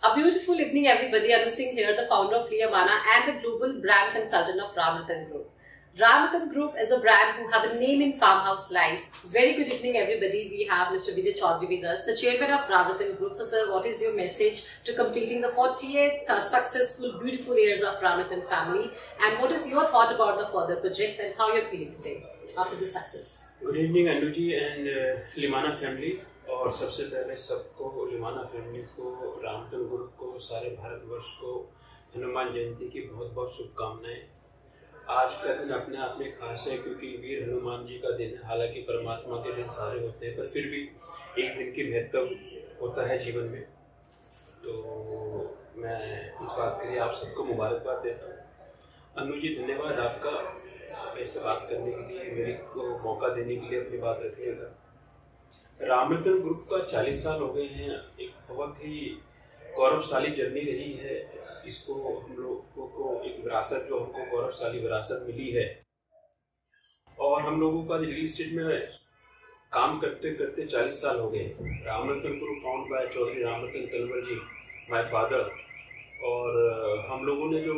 A beautiful evening, everybody. Anu Singh here, the founder of Liyamana and the global brand consultant of Ramanathan Group. Ramanathan Group is a brand who have a name in farmhouse life. Very good evening, everybody. We have Mr. Vijay Chaudhary with us, the chairman of Ramanathan Group. So, sir, what is your message to completing the 48th successful, beautiful years of Ramanathan family? And what is your thought about the further projects and how you're feeling today after the success? Good evening, Anuji and Liyamana family. और सबसे पहले सबको लिमाना family को, रामतन group को, सारे भारतवर्ष को हनुमान जयंती की बहुत बहुत शुभकामनाएं। आज का दिन अपने आप में खास है क्योंकि वीर हनुमान जी का दिन है। हालांकि परमात्मा के दिन सारे होते हैं पर फिर भी एक दिन की महत्व होता है जीवन में। तो मैं इस बात के लिए आप सबको मुबारकबाद देता हूँ। अनु जी, धन्यवाद आपका मेरे से बात करने के लिए, मेरे को मौका देने के लिए, अपनी बात रखने का। रामरतन ग्रुप का 40 साल हो गए हैं। एक बहुत ही गौरवशाली जर्नी रही है। इसको हम लोगों को एक विरासत, जो हमको गौरवशाली विरासत मिली है, और हम लोगों का रियल एस्टेट में काम करते करते 40 साल हो गए। Ramratan group found by Chaudhary Ramratan Talwar ji, my father. और हम लोगों ने जो,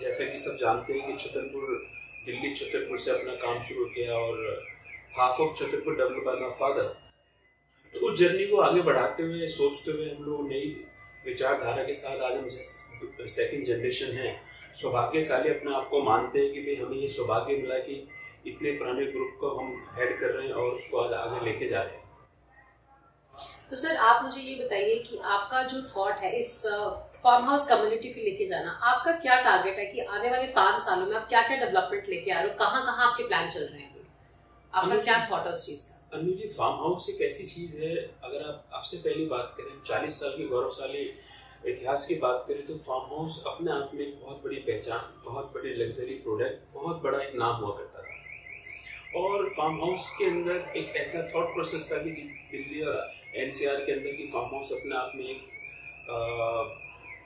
जैसे कि सब जानते हैं कि छतरपुर, दिल्ली छतरपुर से अपना काम शुरू किया और half of Chhatarpur develop by my father. तो उस जर्नी को आगे बढ़ाते हुए, सोचते हुए हम लोग नई विचारधारा के साथ आज हम सेकंड जनरेशन है। सौभाग्यशाली अपने आप को मानते हैं कि भाई हमें ये सौभाग्य मिला कि इतने पुराने ग्रुप को हम हेड कर रहे हैं और उसको आज आगे लेके जा रहे हैं। तो सर, आप मुझे ये बताइए कि आपका जो थॉट है इस फार्म हाउस कम्युनिटी को लेके जाना, आपका क्या टारगेट है कि आने वाले 5 सालों में आप क्या क्या डेवलपमेंट लेके आ रहे हो, कहाँ कहाँ आपके प्लान चल रहे हैं, आपका क्या थॉट है उस चीज का? अनु जी, फार्म हाउस एक ऐसी चीज है, अगर आप आपसे पहली बात करें, 40 साल की गौरवशाली इतिहास की बात करें, तो फार्म हाउस अपने आप में एक बहुत बड़ी पहचान, बहुत बड़ी लग्जरी प्रोडक्ट, बहुत बड़ा एक नाम हुआ करता था। और फार्म हाउस के अंदर एक ऐसा थॉट प्रोसेस था कि दिल्ली और एनसीआर के अंदर की फार्म हाउस अपने आप में एक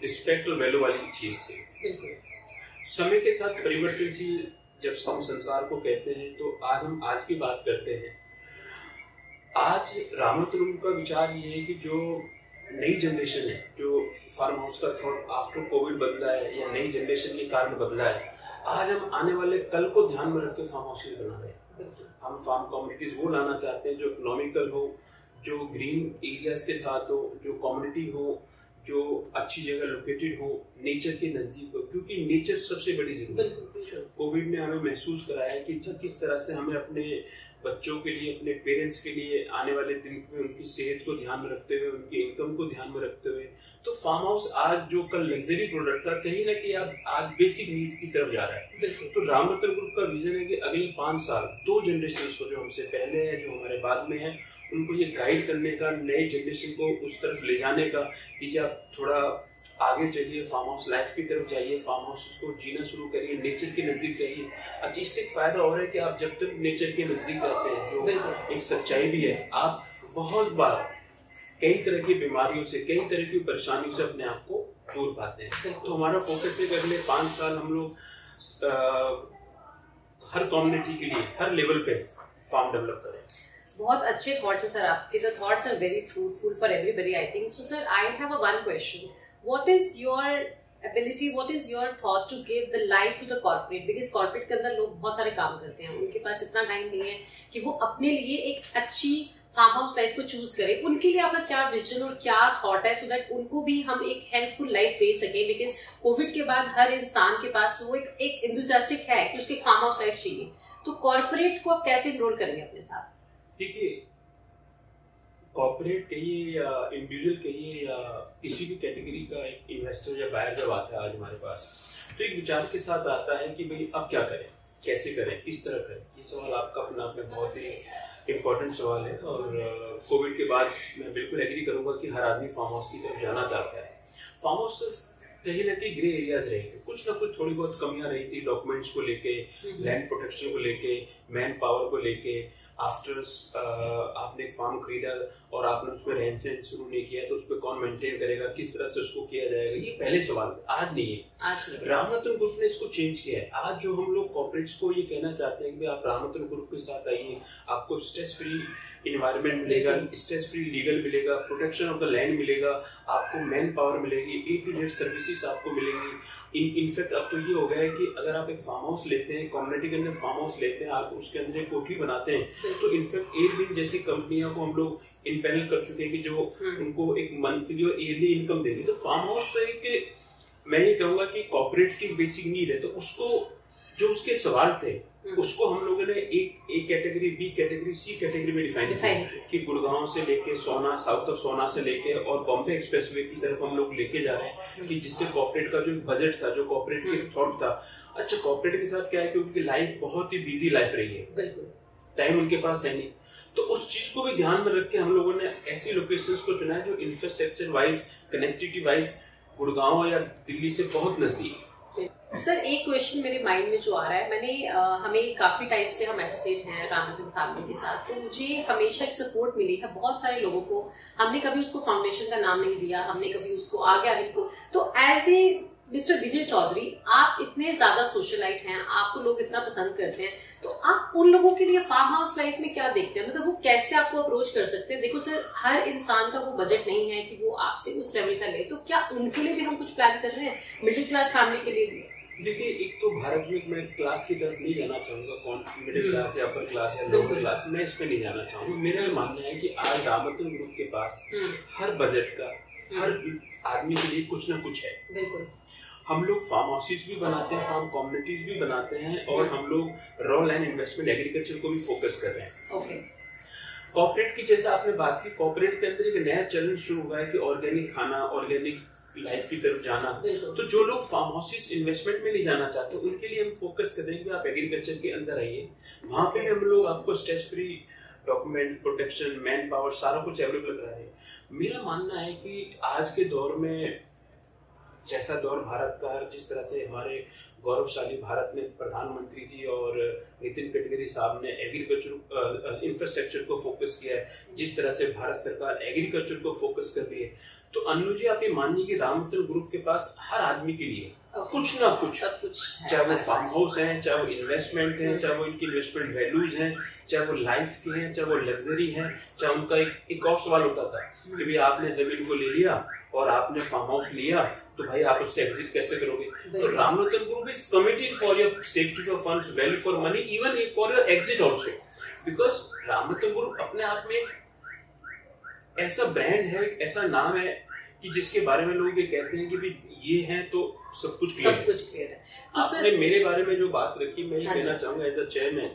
रिस्पेक्ट और वैल्यू वाली चीज थी। समय के साथ परिवर्तनशील जब हम संसार को कहते हैं, तो आज हम आज की बात करते हैं। आज रामरतन ग्रुप का विचार ये है कि जो नई जनरेशन है, जो फार्म हाउस का थॉट आफ्टर कोविड बदला है या नई जनरेशन के कारण बदला है, आज हम आने वाले कल को ध्यान में रख के फार्म हाउस बना रहे हैं। हम फार्म कम्युनिटीज वो लाना चाहते हैं जो इकोनॉमिकल हो, जो ग्रीन एरियाज के साथ हो, जो कम्युनिटी हो, जो अच्छी जगह लोकेटेड हो, नेचर के नजदीक हो, क्योंकि नेचर सबसे बड़ी जरूरत है। कोविड ने हमें महसूस कराया कि किस तरह से हमें अपने बच्चों के लिए, अपने पेरेंट्स के लिए आने वाले दिन में उनकी सेहत को ध्यान में रखते हुए, उनकी इनकम को ध्यान में रखते हुए, तो फार्म हाउस आज जो कल लग्जरी प्रोडक्ट था, कहीं ना कहीं आज बेसिक नीड्स की तरफ जा रहा है। तो रामरतन ग्रुप का विजन है कि अगले 5 साल 2 जनरेशन को, जो हमसे पहले है, जो हमारे बाद में है, उनको ये गाइड करने का, नए जनरेशन को उस तरफ ले जाने का कि आप थोड़ा आगे चलिए, फार्म हाउस लाइफ की तरफ जाइए, फार्म हाउस को जीना शुरू करिए, नेचर के नजदीक जाइए। अब इससे फायदा हो रहा है कि आप जब तक नेचर के नजदीक जाते हैं, जो एक सच्चाई भी है, आप बहुत बार कई तरह की बीमारियों से, कई तरह की परेशानियों से अपने आप को दूर पाते हैं। तो हमारा फोकस है कि अगले 5 साल हम लोग हर कम्युनिटी के लिए, हर लेवल पे फार्म डेवलप करें। बहुत अच्छे थॉट्स हैं सर आपके। The thoughts are very fruitful for everybody, I think so. Sir, I have a one question. What is your ability, what is your thought to give the life to the corporate? Because corporate के अंदर लोग बहुत सारे काम करते हैं, उनके पास इतना टाइम नहीं है कि वो अपने लिए एक अच्छी फार्म हाउस लाइफ को चूज करें। उनके लिए आपका क्या विजन और क्या थॉट है, सो दैट उनको भी हम एक हेल्पफुल लाइफ दे सकें? बिकॉज कोविड के बाद हर इंसान के पास वो एक एंथुसियास्टिक है कि उसकी फार्म हाउस लाइफ चाहिए। तो कॉर्पोरेट को आप कैसे इनरोल करेंगे अपने साथ? देखिए, कॉर्पोरेट कहिए या इंडिविजुअल कहिए या किसी भी कैटेगरी का एक इन्वेस्टर या बायर जब आता है आज हमारे पास, तो एक विचार के साथ आता है कि भाई अब क्या करें, कैसे करें, किस तरह करें। ये सवाल आपका अपने आप में बहुत ही इम्पोर्टेंट सवाल है। और कोविड के बाद मैं बिल्कुल एग्री करूंगा कि हर आदमी फार्म हाउस की तरफ जाना चाहता है। फार्म हाउस कहीं ना कहीं ग्रे एरियाज रहे थे, कुछ ना कुछ थोड़ी बहुत कमियां रही थी, डॉक्यूमेंट्स को लेके, लैंड प्रोटेक्शन को लेके, मैन पावर को लेके। आफ्टर आपने एक फार्म खरीदा, और आपने उस पर रहन सहन शुरू नहीं किया तो उस पर कौन मेंटेन करेगा, किस तरह से उसको किया जाएगा, ये पहले सवाल है, आज नहीं है। रामरतन ग्रुप ने इसको चेंज किया है। आज जो हम लोग कॉर्पोरेट्स को ये कहना चाहते हैं कि आप रामरतन ग्रुप के साथ आइए, आपको स्ट्रेस फ्री इन्वायरमेंट मिलेगा, स्ट्रेस फ्री लीगल मिलेगा, प्रोटेक्शन ऑफ द लैंड मिलेगा, आपको मैन पावर मिलेगी, A to Z सर्विसेज आपको मिलेंगी। इनफैक्ट अब तो ये हो गया है कि अगर आप एक फार्म हाउस लेते हैं, कम्युनिटी के अंदर फार्म हाउस लेते हैं, आप उसके अंदर एक कोठी बनाते हैं, तो इनफैक्ट एयरबिन जैसी कंपनियों को हम लोग इनपैनल कर चुके हैं कि जो उनको एक मंथली और ईयरली इनकम देगी। तो फार्म हाउस तो एक, मैं ये कहूंगा कि कॉर्पोरेट्स की बेसिक नीड है। तो उसको जो उसके सवाल थे उसको हम लोगों ने एक A category, B category, C category में डिफाइन किया कि गुड़गांव से लेके सोना, साउथ ऑफ सोना से लेके और बॉम्बे एक्सप्रेसवे की तरफ हम लोग लेके जा रहे हैं कि जिससे कॉर्पोरेट का जो बजट था, जो कॉर्पोरेट के थॉट था, अच्छा कॉर्पोरेट के साथ क्या है कि उनकी लाइफ बहुत ही बिजी लाइफ रही है, टाइम उनके पास है नहीं, तो उस चीज को भी ध्यान में रख के हम लोगों ने ऐसी लोकेशंस को चुना है जो infrastructure wise, connectivity wise Gurgaon या दिल्ली से बहुत नजदीक है। सर एक क्वेश्चन मेरे माइंड में जो आ रहा है, मैंने हमें काफी टाइम से हम एसोसिएट हैं रामरतन फैमिली के साथ, तो मुझे हमेशा एक सपोर्ट मिली है बहुत सारे लोगों को। हमने कभी उसको फाउंडेशन का नाम नहीं दिया, हमने कभी उसको आगे को, तो एज ए मिस्टर विजय चौधरी, आप इतने ज्यादा सोशलाइट हैं, आपको लोग इतना पसंद करते हैं, तो आप उन लोगों के लिए फार्म हाउस लाइफ में क्या देखते हैं? मतलब वो कैसे आपको अप्रोच कर सकते हैं? देखो सर, हर इंसान का वो बजट नहीं है कि वो आपसे उस लेवल का ले, तो क्या उनके लिए भी हम कुछ प्लान कर रहे हैं, मिडिल क्लास फैमिली के लिए भी? देखिए, एक तो भारत में मैं क्लास की तरफ नहीं जाना चाहूंगा, कौन मिडिल क्लास या अपर क्लास या लोअर क्लास, मैं इस पे नहीं जाना चाहूंगा। मेरा मानना है कि आज रामरतन ग्रुप के पास हर बजट का, हर आदमी के लिए कुछ ना कुछ है। बिल्कुल। हम लोग फार्म हाउसेज भी बनाते हैं, फार्म कम्युनिटीज भी बनाते हैं, और हम लोग रॉ लैंड इन्वेस्टमेंट एग्रीकल्चर को भी फोकस कर रहे हैं। कॉर्पोरेट की जैसा आपने बात की, कॉर्पोरेट के अंदर एक नया चलन शुरू हुआ है कि ऑर्गेनिक खाना, ऑर्गेनिक लाइफ की तरफ जाना। तो जो लोग फार्म हाउसेज इन्वेस्टमेंट में नहीं जाना चाहते, उनके लिए हम फोकस कर रहे हैं कि आप एग्रीकल्चर के अंदर आइए, वहां पे भी हम लोग आपको stress free document, protection, man power, सारा कुछ अवेलेबल करा रहे हैं। मेरा मानना है कि आज के दौर में, जैसा दौर भारत का, जिस तरह से हमारे गौरवशाली भारत में प्रधानमंत्री जी और नितिन गडकरी साहब ने एग्रीकल्चर इंफ्रास्ट्रक्चर को फोकस किया है, जिस तरह से भारत सरकार एग्रीकल्चर को फोकस कर रही है, तो अनु जी आप ये मानिए कि रामरतन ग्रुप के पास हर आदमी के लिए कुछ ना कुछ, चाहे वो फार्म हाउस है, चाहे वो इन्वेस्टमेंट है, चाहे वो इनकी इन्वेस्टमेंट वैल्यूज हैं, चाहे वो लाइफ के हैं, चाहे वो लग्जरी है, चाहे उनका एक और सवाल होता था कि भाई आपने जमीन को ले लिया और आपने फार्म हाउस लिया, तो भाई आप उससे एग्जिट कैसे करोगे? तो Ramratan group is committed for your safety for funds, value for money, even for your exit also, because Ramratan group अपने आप में ऐसा ब्रांड है, एक ऐसा नाम है कि जिसके बारे में लोग ये कहते हैं कि भाई ये है तो सब कुछ क्लियर है। तो आपने मेरे बारे में जो बात रखी, मैं ये कहना चाहूंगा एज अ चेयरमैन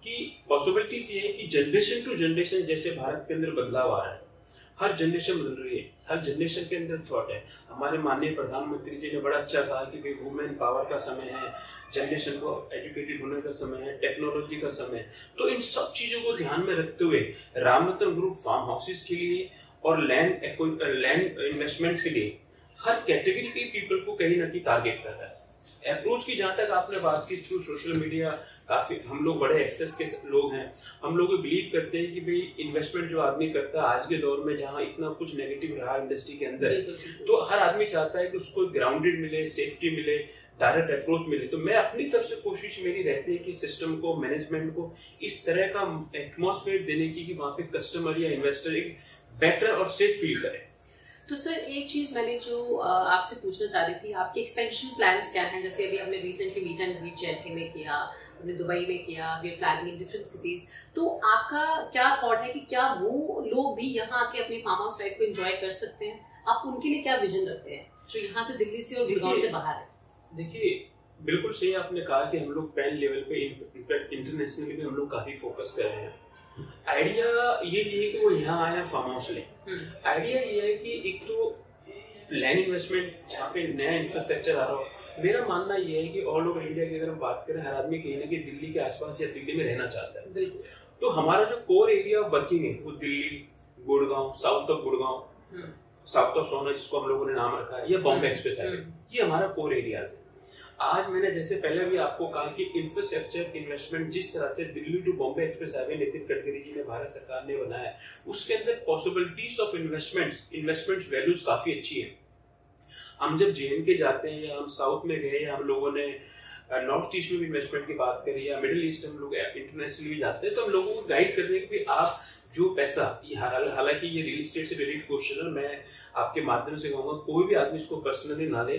कि पॉसिबिलिटीज ये है कि जनरेशन टू जनरेशन जैसे भारत के अंदर बदलाव आ रहा है, हर जनरेशन बदल रही है, हर जनरेशन के अंदर थॉट है। हमारे माननीय प्रधानमंत्री जी ने बड़ा अच्छा कहा कि भाई वुमेन पावर का समय है, जनरेशन को एजुकेटेड होने का समय है, टेक्नोलॉजी का समय है। तो इन सब चीजों को ध्यान में रखते हुए रामरतन ग्रुप फार्म हाउसेज के लिए और लैंड इन्वेस्टमेंट्स के लिए हर कैटेगरी के पीपल को कहीं ना कहीं टारगेट करता है। अप्रोच की जहां तक आपने बात की, थ्रू सोशल मीडिया काफी हम लोग बड़े एक्सेस के लोग हैं, हम लोग बिलीव करते हैं कि भाई इन्वेस्टमेंट जो आदमी करता है आज के दौर में जहां इतना कुछ नेगेटिव रहा इंडस्ट्री के अंदर, तो हर आदमी चाहता है कि उसको ग्राउंडेड मिले, सेफ्टी मिले, डायरेक्ट अप्रोच मिले। तो मैं अपनी तरफ से कोशिश मेरी रहती है कि सिस्टम को, मैनेजमेंट को इस तरह का एटमॉस्फेयर देने की कि वहां पे कस्टमर या इन्वेस्टर एक बेटर और सेफ फील करे। तो सर एक चीज मैंने जो आपसे पूछना चाह रही थी, आपके एक्सपेंशन प्लान्स क्या हैं? जैसे अभी हमने recently meet and greet JK में किया, हमने दुबई में किया, we are planning in different cities, तो आपका क्या थॉट है कि क्या वो लोग भी यहाँ आके अपनी फार्म हाउस लाइफ को एंजॉय कर सकते हैं? आप उनके लिए क्या विजन रखते हैं जो यहाँ से, दिल्ली से और गुड़गांव से बाहर है? देखिए, बिल्कुल सही आपने कहा कि हम लोग पैन लेवल पे, इनफैक्ट इंटरनेशनली भी हम लोग काफी फोकस कर रहे हैं। आइडिया ये नहीं है कि वो यहाँ आए फार्म हाउस ले, आइडिया ये है कि एक तो लैंड इन्वेस्टमेंट जहाँ पे नया इंफ्रास्ट्रक्चर आ रहा हो, मेरा मानना ये है कि ऑल ओवर इंडिया की अगर हम बात करें, हर आदमी कहीं ना कहीं दिल्ली के आसपास या दिल्ली में रहना चाहता है। तो हमारा जो कोर एरिया ऑफ वर्किंग है वो Delhi, Gurgaon, south of Gurgaon, south of सोना जिसको हम लोगों ने नाम रखा है, या बॉम्बे एक्सप्रेस हाईवे, ये हमारा कोर एरियाज है। आज मैंने जैसे पहले भी आपको कहा कि इंफ्रास्ट्रक्चर इन्वेस्टमेंट जिस तरह से Delhi to Bombay express highway Nitin Gadkari ji ने, भारत सरकार ने बनाया, उसके अंदर पॉसिबिलिटीज ऑफ इन्वेस्टमेंट वैल्यूज काफी अच्छी है। हम जब JNK जाते हैं या हम साउथ में गए, हम लोगों ने नॉर्थ ईस्ट में भी इन्वेस्टमेंट की बात करी या मिडिल ईस्ट हम लोग इंटरनेशनली भी जाते हैं, तो हम लोगों को गाइड करते हैं कि आप जो पैसा, हालांकि ये रियल एस्टेट से रिलेटेड क्वेश्चन है, मैं आपके माध्यम से कहूंगा कोई भी आदमी इसको पर्सनली ना ले।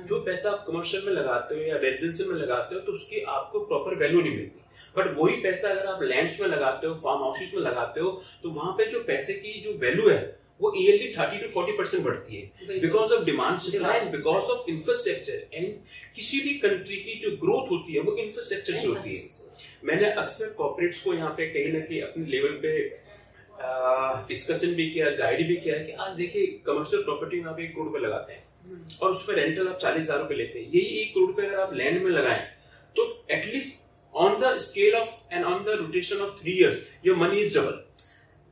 जो पैसा आप कमर्शियल में लगाते हो या रेजिडेंशियल में लगाते हो तो उसकी आपको प्रॉपर वैल्यू नहीं मिलती, बट वही पैसा अगर आप लैंड्स में लगाते हो, फार्म हाउसेस में लगाते हो, तो वहां पे जो पैसे की जो वैल्यू है वो ईयरली 30 to 40% बढ़ती है, because of demand supply and because of infrastructure. And किसी भी कंट्री की जो ग्रोथ होती है वो इंफ्रास्ट्रक्चर से होती है। मैंने अक्सर कॉर्पोरेट्स को यहाँ पे कहीं ना कहीं अपने लेवल पे डिस्कशन भी किया, गाइड भी किया कि आज देखिए कमर्शियल प्रॉपर्टी में आप 1 करोड़ रुपए लगाते हैं और उस पर रेंटल आप 40,000 रुपए लेते हैं। यही 1 करोड़ रुपए अगर आप लैंड में लगाएं तो at least on the scale of and on the rotation of 3 years your money is double.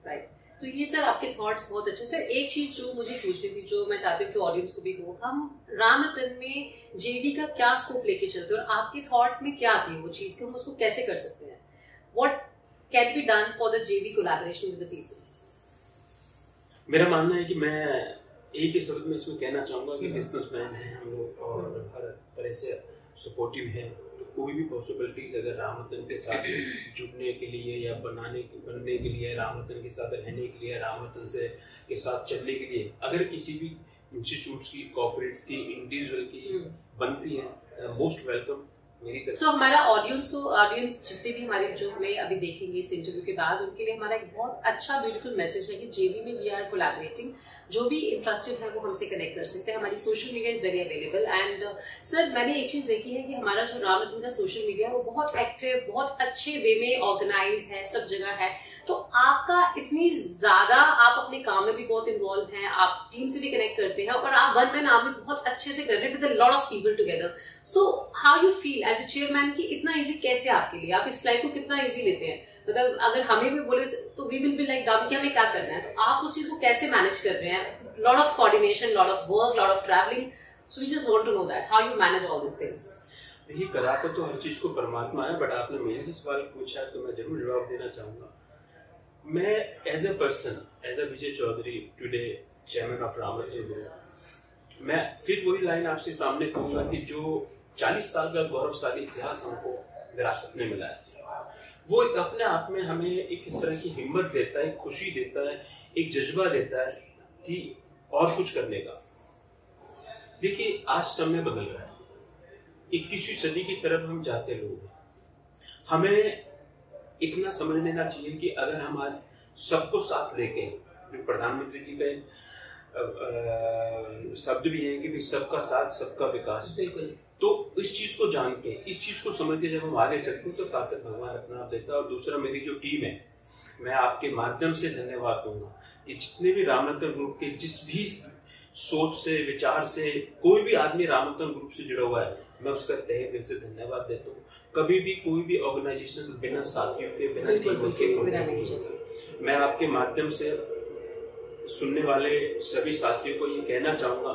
Right, तो ये सर आपके थॉट्स बहुत अच्छे। सर एक चीज जो मुझे पूछनी थी, जो मैं चाहती हूँ कि ऑडियंस को भी हो, हम राम रतन में JV का क्या स्कोप लेके चलते हैं और आपके थॉट में क्या थी वो चीज कि हम उसको कैसे कर सकते हैं? What can be done for the JV collaboration with the people? मेरा मानना है कि मैं एक ही शब्द में इसमें कहना चाहूंगा कि बिजनेसमैन है हम लोग और हर तरह से सपोर्टिव है। तो कोई भी पॉसिबिलिटीज अगर राम रतन के साथ जुड़ने के लिए या बनने के लिए, राम रतन के साथ रहने के लिए, राम रतन से के साथ चलने के लिए अगर किसी भी इंस्टीट्यूट्स की, कॉर्पोरेट्स की, इंडिविजुअल की बनती है, मोस्ट वेलकम मेरी तरफ। So, हमारा ऑडियंस जितने भी हमारे जो हमें अभी देखेंगे इस इंटरव्यू के बाद, उनके लिए हमारा एक बहुत अच्छा ब्यूटीफुल मैसेज है कि JV में वी आर कोलैबोरेटिंग। जो भी इंटरेस्टेड है वो हमसे कनेक्ट कर सकते हैं। हमारी social media is very available. And sir मैंने एक चीज देखी है कि हमारा जो राम रतन का सोशल मीडिया है वो बहुत एक्टिव, बहुत अच्छे वे में ऑर्गेनाइज है, सब जगह है। तो आपका इतनी ज्यादा, आप अपने काम में भी बहुत इन्वॉल्व हैं, आप टीम से भी कनेक्ट करते हैं और आप वन मैन आर्मी बहुत अच्छे से कर रहे हैं with a lot of people together. So how you feel as a chairman कि इतना इजी कैसे आपके लिए, आप इस लाइफ को कितना इजी लेते हैं? मतलब अगर हमें भी बोले तो we will be like down कि हमें क्या करना है, तो आप उस चीज को कैसे मैनेज कर रहे हैं? Lot of coordination, lot of work, lot of travelling, so we just want to know that how you manage all this things. देखिए, कराता तो हर चीज को परमात्मा है, बट आपने मेरे से सवाल पूछा है तो मैं जरूर जवाब देना चाहूंगा। मैं as a person, as a Vijay Chaudhary, today chairman of Ram Ratan group, मैं फिर वही लाइन आपसे सामने कहूंगा कि जो 40 साल का गौरवशाली इतिहास हमको विरासत में मिला है, वो अपने आप में हमें एक इस तरह की हिम्मत देता है, खुशी देता है, एक जज्बा देता है कि और कुछ करने का। देखिए, आज समय बदल रहा है, 21वीं सदी की तरफ हम जाते लोग हैं। हमें इतना समझ लेना चाहिए कि अगर हम आज सबको साथ लेके, जो प्रधानमंत्री जी का शब्द भी है कि सबका साथ सबका विकास, बिल्कुल, तो इस चीज को जान के, इस चीज को समझ के जब हम आगे चलते हैं तो ताकत भगवान अपना आप देता है। और दूसरा, मेरी जो टीम है, मैं आपके माध्यम से धन्यवाद दूंगा कि जितने भी राम रतन ग्रुप के जिस भी सोच से, विचार से कोई भी आदमी राम रतन ग्रुप से जुड़ा हुआ है, मैं उसका तहे दिल से धन्यवाद देता हूँ। कभी भी कोई भी ऑर्गेनाइजेशन बिना साथियों के, बिना टीम के, मैं आपके माध्यम से सुनने वाले सभी साथियों को ये कहना चाहूंगा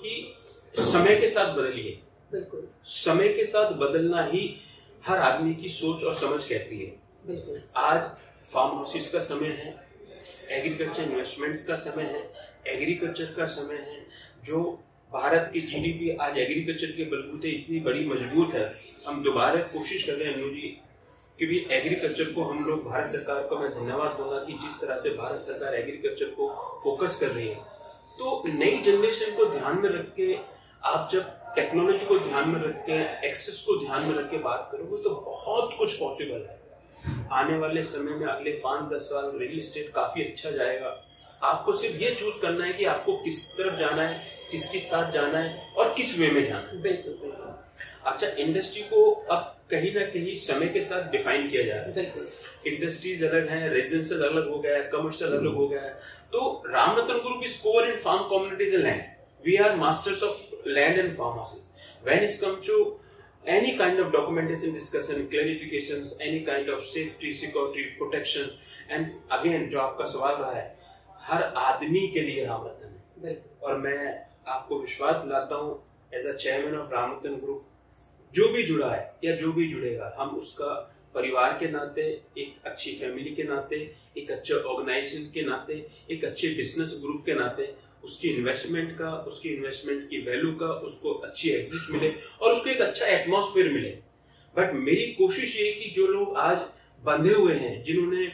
कि समय के साथ बदलिए। बिल्कुल, समय के साथ बदलना ही हर आदमी की सोच और समझ कहती है। बिल्कुल, आज फार्म हाउसेस का समय है, एग्रीकल्चर इन्वेस्टमेंट्स का समय है, एग्रीकल्चर का समय है। जो भारत की जीडीपी आज एग्रीकल्चर के बलबूते इतनी बड़ी मजबूत है, हम दोबारा कोशिश कर रहे हैं अनु जी, क्योंकि एग्रीकल्चर को हम लोग, भारत सरकार को मैं धन्यवाद दूंगा कि जिस तरह से भारत सरकार एग्रीकल्चर को फोकस कर रही है। तो नई जनरेशन को ध्यान में रख के, आप जब टेक्नोलॉजी को ध्यान में रख के, एक्सेस को ध्यान में रख के बात करोगे तो बहुत कुछ पॉसिबल है। आने वाले समय में अगले 5-10 साल रियल एस्टेट काफी अच्छा जाएगा। आपको सिर्फ ये चूज करना है कि आपको किस तरफ जाना है, किसके साथ जाना है और किस वे में जाना है। बिल्कुल, बिल्कुल। अच्छा, इंडस्ट्री को अब कहीं ना कहीं समय के साथ डिफाइन किया जा रहा है। बिल्कुल, इंडस्ट्रीज अलग है, रेजिडेंशियल अलग हो गया है, कमर्शियल अलग हो गया है। तो Ram Ratan group is core in farm communities and land. We are masters of land and farm houses. When it comes to any kind of documentation discussion, clarifications, any kind of safety, security, protection, and again जो आपका सवाल रहा है, हर आदमी के लिए राम रतन है। और मैं आपको विश्वास दिलाता हूँ as a chairman of Ram Ratan group, जो भी जुड़ा है या जो भी जुड़ेगा, हम उसका परिवार के नाते, एक अच्छी फैमिली के नाते, एक अच्छे ऑर्गेनाइजेशन के नाते, एक अच्छे बिजनेस ग्रुप के नाते उसकी इन्वेस्टमेंट की वैल्यू का उसको अच्छी एग्जिट मिले और उसको एक अच्छा एटमॉस्फेयर मिले। बट मेरी कोशिश ये कि जो लोग आज बंधे हुए हैं, जिन्होंने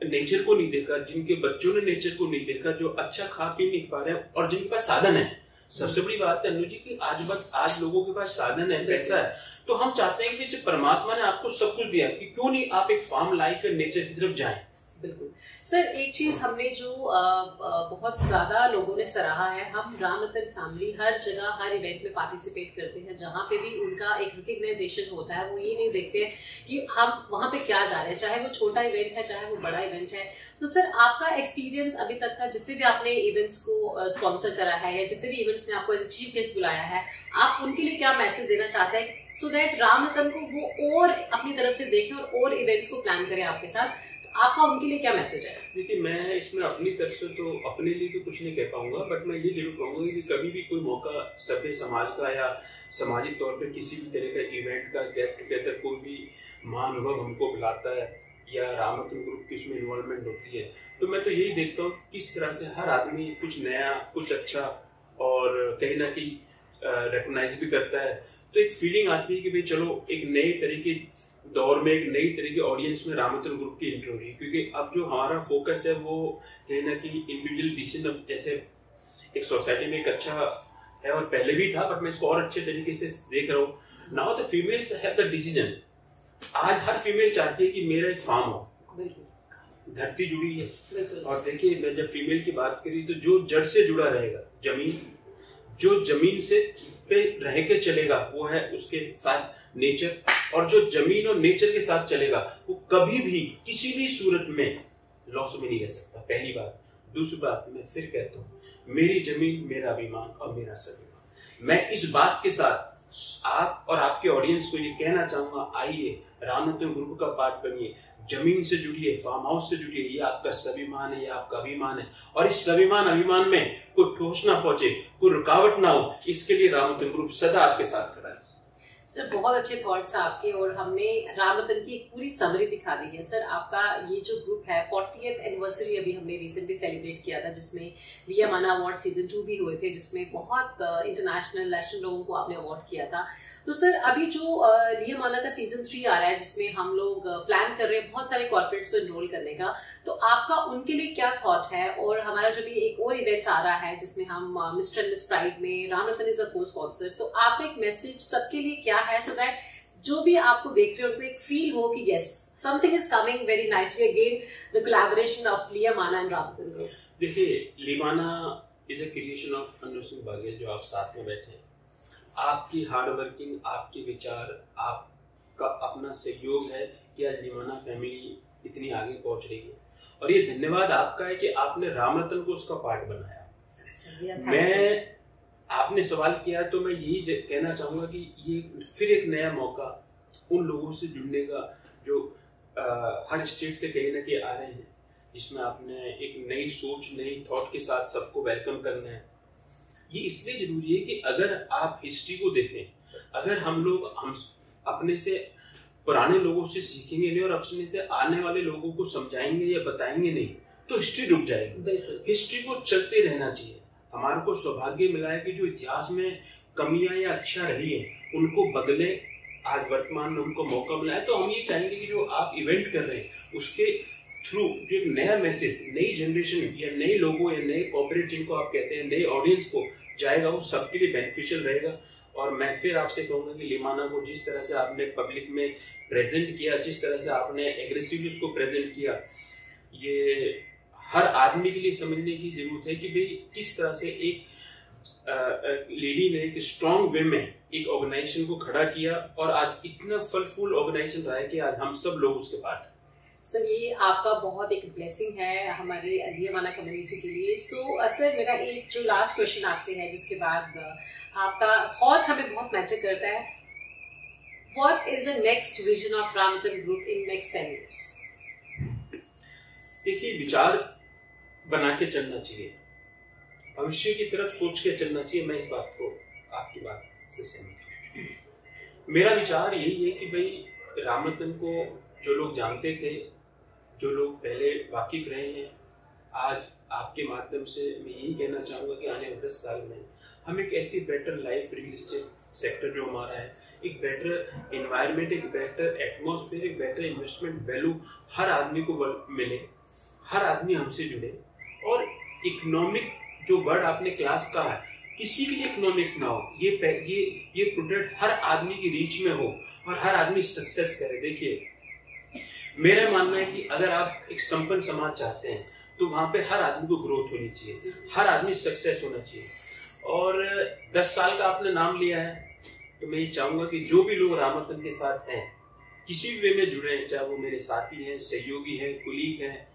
नेचर को नहीं देखा, जिनके बच्चों ने नेचर को नहीं देखा, जो अच्छा खा पी नहीं पा रहे हैं और जिनके पास साधन है, सबसे बड़ी बात है अनु जी कि आज लोगों के पास साधन है, पैसा है, तो हम चाहते हैं कि जब परमात्मा ने आपको सब कुछ दिया कि क्यों नहीं आप एक फार्म लाइफ या नेचर की तरफ जाएं। बिल्कुल सर, एक चीज हमने जो बहुत ज्यादा लोगों ने सराहा है, हम राम रतन फैमिली हर जगह हर इवेंट में पार्टिसिपेट करते हैं, जहाँ पे भी उनका एक रिकग्नाइजेशन होता है, वो ये नहीं देखते हैं कि हम वहाँ पे क्या जा रहे हैं, चाहे वो छोटा इवेंट है चाहे वो बड़ा इवेंट है। तो सर आपका एक्सपीरियंस अभी तक का, जितने भी आपने इवेंट्स को स्पॉन्सर करा है या जितने भी इवेंट्स में आपको एज ए चीफ गेस्ट बुलाया है, आप उनके लिए क्या मैसेज देना चाहते हैं सो दैट राम रतन को वो और अपनी तरफ से देखें और इवेंट्स को प्लान करें आपके साथ? आपका उनके लिए क्या मैसेज है? देखिए, मैं इसमें अपनी तरफ से तो अपने लिए तो कुछ नहीं कह पाऊंगा, बट मैं ये जरूर कहूंगा कि कभी भी कोई मौका सभ्य समाज का या सामाजिक तौर पे किसी भी तरह का इवेंट का गेट टुगेदर कोई भी महानुभव हमको बुलाता है या राम रतन ग्रुप की उसमें इन्वॉल्वमेंट होती है, तो मैं तो यही देखता हूँ किस तरह से हर आदमी कुछ नया, कुछ अच्छा और कहीं ना कहीं रिकॉग्नाइज भी करता है। तो एक फीलिंग आती है कि भाई चलो एक नए तरीके दौर में एक नई तरह की ऑडियंस में राम रतन ग्रुप की एंट्री हो रही है, क्योंकि अब जो हमारा फोकस है वो कहीं ना कहीं इंडिविजुअल डिसीजन, अब जैसे एक सोसाइटी में एक अच्छा है और पहले भी था, बट मैं इसको और अच्छे तरीके से देख रहा हूँ। Now the females have the decision. आज हर फीमेल चाहती है कि मेरा एक फार्म हो, धरती जुड़ी है। और देखिए, मैं जब फीमेल की बात करी तो जो जड़ से जुड़ा रहेगा, जमीन, जो जमीन से पे रह के चलेगा वो है उसके साथ नेचर, और जो जमीन और नेचर के साथ चलेगा वो कभी भी किसी भी सूरत में लॉस में नहीं रह सकता, पहली बात। दूसरी बात, मैं फिर कहता हूँ, मेरी जमीन मेरा अभिमान और मेरा स्वाभिमान। मैं इस बात के साथ आप और आपके ऑडियंस को ये कहना चाहूंगा, आइए राम रतन ग्रुप का पार्ट बनिए, जमीन से जुड़िए, फार्म हाउस से जुड़िए, ये आपका स्वाभिमान है, ये आपका अभिमान है, और इस स्वाभिमान अभिमान में कोई ठोस ना पहुंचे, कोई रुकावट ना हो, इसके लिए राम रतन ग्रुप सदा आपके साथ खड़ा है। सर बहुत अच्छे थॉट्स आपके, और हमने राम रतन की एक पूरी समरी दिखा दी है। सर आपका ये जो ग्रुप है 40th एनिवर्सरी अभी हमने रिसेंटली सेलिब्रेट किया था, जिसमें लियामाना अवार्ड सीजन 2 भी हुए थे, जिसमें बहुत इंटरनेशनल नेशनल लोगों को आपने अवार्ड किया था। तो सर अभी जो लियामाना का सीजन 3 आ रहा है, जिसमें हम लोग प्लान कर रहे हैं बहुत सारे कॉर्पोरेट्स को एनरोल करने का, तो आपका उनके लिए क्या थॉट है? और हमारा जो भी एक और इवेंट आ रहा है जिसमें हम मिस्टर एंड मिस प्राइड में राम रतन इज अ को स्पॉन्सर, तो आप एक मैसेज सबके लिए क्या है, सो दैट जो भी आपको देख रहे हो उनको एक फील हो कि yes something is coming very nicely again, the collaboration of Liamana and Ram Ratan group. देखिए, Liamana is a creation of Anu Singh Baghel, जो आप साथ में बैठे हैं। आपकी हार्ड वर्किंग, आपके विचार, आपका अपना सहयोग है कि आज लियामाना फैमिली इतनी आगे पहुंच रही है, और ये धन्यवाद आपका है कि आपने राम रतन को उसका पार्ट बनाया। मैं आपने सवाल किया तो मैं यही कहना चाहूंगा कि ये फिर एक नया मौका उन लोगों से जुड़ने का जो हर स्टेट से कहीं ना कहीं आ रहे हैं, जिसमें आपने एक नई सोच, नई थॉट के साथ सबको वेलकम करना है। ये इसलिए जरूरी है कि अगर आप हिस्ट्री को देखें, अगर हम अपने से पुराने लोगों से सीखेंगे नहीं और अपने से आने वाले लोगों को समझाएंगे या बताएंगे नहीं, तो हिस्ट्री रुक जाएगी। हिस्ट्री को चलते रहना चाहिए। हमारे को सौभाग्य मिला है कि जो इतिहास में कमियां या अच्छा रही है उनको बदले, आज वर्तमान में उनको मौका मिला है। तो हम ये चाहेंगे कि जो आप इवेंट कर रहे हैं उसके थ्रू जो एक नया मैसेज नई जनरेशन या नए लोगों या नए कॉर्पोरेट जिनको आप कहते हैं, नए ऑडियंस को जाएगा, वो सबके लिए बेनिफिशियल रहेगा। और मैं फिर आपसे कहूंगा कि लियामाना को जिस तरह से आपने पब्लिक में प्रेजेंट किया, जिस तरह से आपने एग्रेसिवली उसको प्रेजेंट किया, ये हर आदमी के लिए समझने की जरूरत है कि भाई किस तरह से एक लेडी ने एक स्ट्रॉन्ग वे में एक ऑर्गेनाइजेशन को खड़ा किया, और आज इतना फलफुल ऑर्गेनाइजेशन रहा है कि आज हम सब लोग उसके पार्ट। सर ये आपका बहुत एक ब्लेसिंग है हमारे लियामाना कम्युनिटी के लिए। सो सर मेरा एक जो लास्ट क्वेश्चन आपसे है, जिसके बाद आपका थॉट हमें बहुत मैटर करता है। What is the next vision of Ram Ratan group in next 10 years? देखिए, विचार बना के चलना चाहिए, भविष्य की तरफ सोच के चलना चाहिए। मैं इस बात को, आपकी बात से सहमत हूं। मेरा विचार यही है कि भाई रामरतन को जो लोग जानते थे, जो लोग पहले वाकिफ रहे हैं, आज आपके माध्यम से मैं यही कहना चाहूँगा कि आने वाले 10 साल में हम एक ऐसी better life, real estate sector जो हमारा है, एक बेटर एनवायरनमेंट, एक बेटर एटमॉस्फेयर, एक बेटर इन्वेस्टमेंट वैल्यू हर आदमी को मिले, हर आदमी हमसे जुड़े। और इकोनॉमिक जो वर्ड आपने क्लास कहा है, किसी के लिए इकोनॉमिक्स ना हो, ये प्रोडक्ट हर आदमी की रीच में हो और हर आदमी सक्सेस करे। देखिए, मेरा मानना है कि अगर आप एक संपन्न समाज चाहते हैं तो वहां पे हर आदमी को ग्रोथ होनी चाहिए, हर आदमी सक्सेस होना चाहिए। और 10 साल का आपने नाम लिया है, तो मैं ये चाहूंगा कि जो भी लोग रामरतन के साथ हैं, किसी भी वे में जुड़े हैं, चाहे वो मेरे साथी हैं, सहयोगी हैं, कुलीग हैं,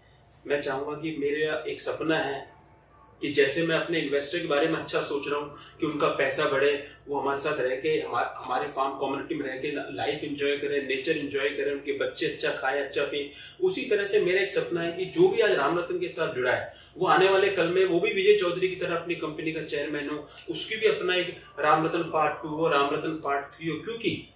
मैं चाहूंगा कि मेरा एक सपना है कि जैसे मैं अपने इन्वेस्टर के बारे में अच्छा सोच रहा हूँ कि उनका पैसा बढ़े, वो हमारे साथ रह के हमारे फार्म कम्युनिटी में रह के लाइफ एंजॉय करें, नेचर एंजॉय करें, उनके बच्चे अच्छा खाएं, अच्छा पिए। उसी तरह से मेरा एक सपना है कि जो भी आज रामरतन के साथ जुड़ा है, वो आने वाले कल में वो भी विजय चौधरी की तरह अपनी कंपनी का चेयरमैन हो, उसकी भी अपना एक रामरतन पार्ट 2 हो, रामरतन पार्ट 3 हो। क्योंकि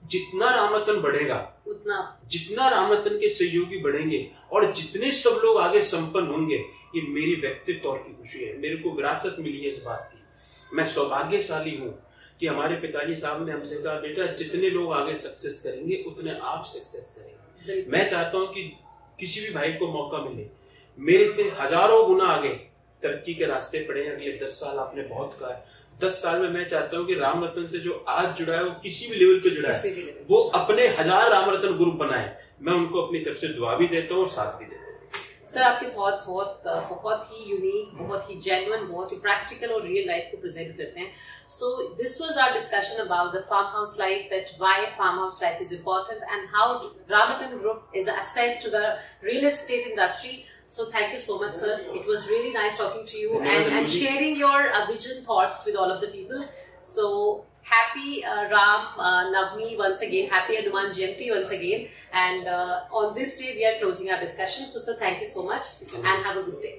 जितना रामरतन बढ़ेगा, जितना रामरतन के सहयोगी बढ़ेंगे और जितने सब लोग आगे संपन्न होंगे, ये मेरी व्यक्तिगत तौर की खुशी है। मेरे को विरासत मिली है इस बात की। मैं सौभाग्यशाली हूँ कि हमारे पिताजी साहब ने हमसे कहा, बेटा जितने लोग आगे सक्सेस करेंगे उतने आप सक्सेस करेंगे। मैं चाहता हूँ कि किसी भी भाई को मौका मिले, मेरे से हजारों गुना आगे तरक्की के रास्ते पड़े हैं। अगले 10 साल आपने बहुत कहा है, 10 साल में मैं चाहता हूँ कि रामरतन से जो आज जुड़ा है, वो किसी भी लेवल पे जुड़ा है, वो अपने 1000 रामरतन ग्रुप बनाए। मैं उनको अपनी तरफ से दुआ भी देता हूँ और साथ भी देता हूँ। सर, आपके थॉट्स बहुत ही यूनिक, बहुत ही जेन्युइन, बहुत ही प्रैक्टिकल और रियल लाइफ को प्रेजेंट करते हैं। So this was our discussion about the farm house life, that why farm house life is important and how Ramratan group is an asset to the real estate industry. So thank you so much, sir. It was really nice talking to you and sharing your vision, thoughts with all of the people. So happy Ram Navami once again, happy Hanuman Jayanti once again, and on this day we are closing our discussion. So sir, thank you so much and have a good day.